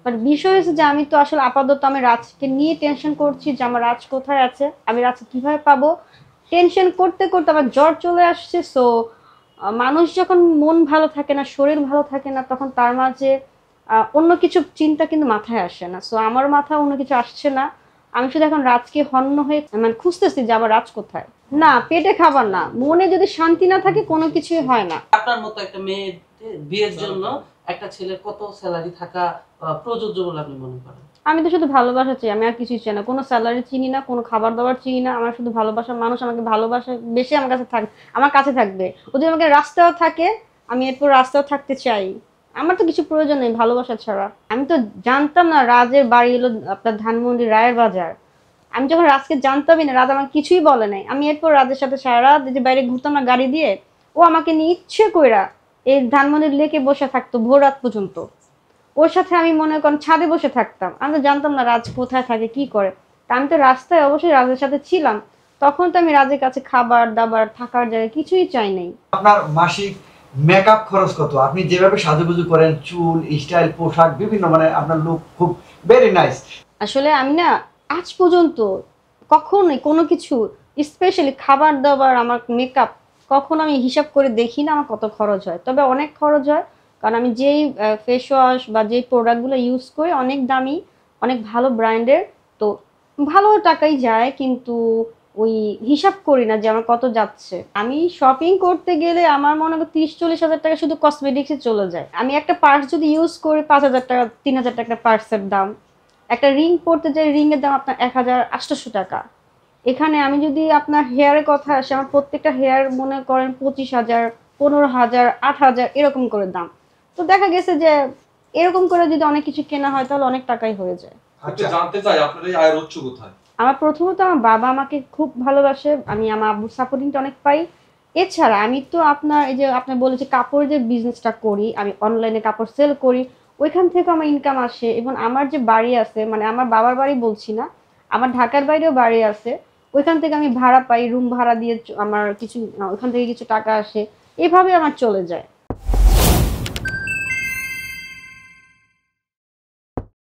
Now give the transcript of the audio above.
But বিষয় হচ্ছে যে আমি তো আসলে আপাতত আমি রাজকে নিয়ে টেনশন করছি যে আমার রাজ কোথায় আছে, আমি রাজকে কিভাবে পাবো। টেনশন করতে করতে আমার জ্বর চলে আসছে। সো মানুষ যখন মন ভালো থাকে না, শরীর ভালো থাকে না, তখন তার মাঝে অন্য কিছু চিন্তা কিন্তু মাথায় আসে না। সো আমার মাথায় অন্য কিছু আসছে না। আমি শুধু এখন রাজকে হন্য হয়ে মানে খুঁজতেছি যে আবার রাজ কোথায়। না, পেটে খাবার না, মনে যদি শান্তি না থাকে কোনো কিছুই হয় না। আপনার মতো একটা মেয়ে বিয়ের জন্য একটা ছেলের কত স্যালারি থাকা প্রযোজ্য বলে আপনি মনে করেন? আমি তো শুধু ভালোবাসা চাই, আমি আর কিছুই চাই না। কোনো স্যালারি চিনি না, কোনো খাবার দাবার চিনি না। আমার শুধু ভালোবাসার মানুষ আমাকে ভালোবাসে, বেশি আমার কাছে থাক, আমার কাছে থাকবে। ও যদি আমাকে রাস্তাও থাকে, আমি এরপর রাস্তাও থাকতে চাই। আমার তো কিছু প্রয়োজন নেই ভালোবাসা ছাড়া। আমি তো জানতাম না রাজের বাড়ি হলো আপনার ধানমন্ডি রায়ের বাজার। আমি যখন রাজকে জানতামই না, রাজ আমাকে কিছুই বলে নাই। আমি এরপর রাজের সাথে সারা রাত যে বাইরে ঘুরতাম না গাড়ি দিয়ে, ও আমাকে নিয়ে ইচ্ছে কইরা এই ধানমন্ডির লেকে বসে থাকতো ভোর রাত পর্যন্ত। ওর সাথে আমি মনে করেন ছাদে বসে থাকতাম। আমি তো জানতাম না রাজ কোথায় থাকে, কি করে। তা আমি তো রাস্তায় অবশ্যই রাজের সাথে ছিলাম। তখন তো আমি রাজের কাছে খাবার দাবার থাকার জায়গা কিছুই চাই নাই। আপনার মাসিক মেকআপ খরচ কত? আপনি যেভাবে সাজুগুজু করেন, চুল স্টাইল, পোশাক বিভিন্ন, মানে আপনার লুক খুব ভেরি নাইস। আসলে আমি না আজ পর্যন্ত কখনোই কোনো কিছু, স্পেশালি খাবার দাবার, আমার মেকআপ, কখনো আমি হিসাব করে দেখি না আমার কত খরচ হয়। তবে অনেক খরচ হয়, কারণ আমি যেই ফেস ওয়াশ বা যেই প্রোডাক্টগুলো ইউজ করি অনেক দামি, অনেক ভালো ব্র্যান্ডের। তো ভালো টাকাই যায়, কিন্তু ওই হিসাব করি না যে আমার কত যাচ্ছে। আমি শপিং করতে গেলে আমার মনে হয় 30-40 হাজার টাকা শুধু কসমেটিক্সে চলে যায়। আমি একটা পার্স যদি ইউজ করি 5,000 টাকা, 3,000 টাকা একটা পার্সের দাম। একটা রিং পরতে যাই, রিং এর দাম আপনার 1,800 টাকা। এখানে আমি যদি আপনার হেয়ারের কথা আসে, আমার প্রত্যেকটা হেয়ার মনে করেন 25,000, 15,000, 8,000 এরকম করে দাম। তো দেখা গেছে যে এরকম করে যদি অনেক কিছু কেনা হয় তাহলে অনেক টাকাই হয়ে যায়। একটু জানতে চাই আপনার এই আয়ের উৎস কোথায়? আমার প্রথমত আমার বাবা আমাকে খুব ভালোবাসে, আমি আমার আব্বুর সাপোর্টিংটা অনেক পাই। এছাড়া আমি তো আপনার এই যে আপনি বলেছে কাপড়ের যে বিজনেসটা করি, আমি অনলাইনে কাপড় সেল করি, ওইখান থেকে আমার ইনকাম আসে। এবং আমার যে বাড়ি আছে, মানে আমার বাবার বাড়ি বলছি না, আমার ঢাকার বাইরেও বাড়ি আছে, ওইখান থেকে আমি ভাড়া পাই, রুম ভাড়া দিয়ে আমার কিছু ওইখান থেকে কিছু টাকা আসে। এভাবে আমার চলে যায়।